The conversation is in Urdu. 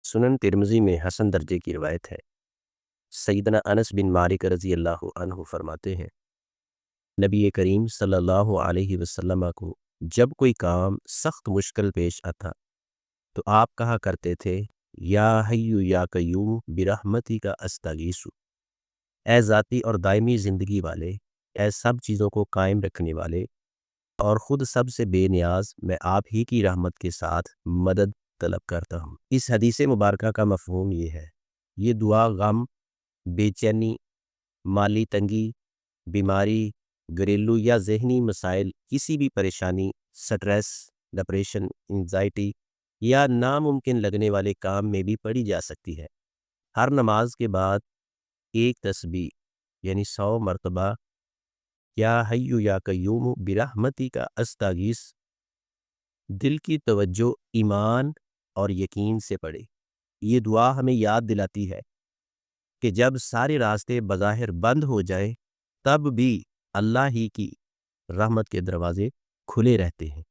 سنن ترمذی میں حسن درجے کی روایت ہے۔ سیدنا انس بن مالک رضی اللہ عنہ فرماتے ہیں، نبی کریم صلی اللہ علیہ وسلم کو جب کوئی کام سخت مشکل پیش آتا تو آپ کہا کرتے تھے، یا حیو یا قیوم برحمتی کا استغیث، اے ذاتی اور دائمی زندگی والے، اے سب چیزوں کو قائم رکھنے والے اور خود سب سے بے نیاز، میں آپ ہی کی رحمت کے ساتھ مدد طلب کرتا ہوں۔ اس حدیث مبارکہ کا مفہوم یہ ہے، یہ دعا غم، بے چینی، مالی تنگی، بیماری، گھریلو یا ذہنی مسائل، کسی بھی پریشانی، سٹریس، ڈپریشن، انزائٹی یا ناممکن لگنے والے کام میں بھی پڑھی جا سکتی ہے۔ ہر نماز کے بعد ایک تسبیح یعنی 100 مرتبہ یا حیو یا قیوم برحمتی کا استغیث دل کی توجہ، ایمان اور یقین سے پڑھے۔ یہ دعا ہمیں یاد دلاتی ہے کہ جب سارے راستے بظاہر بند ہو جائیں تب بھی اللہ ہی کی رحمت کے دروازے کھلے رہتے ہیں۔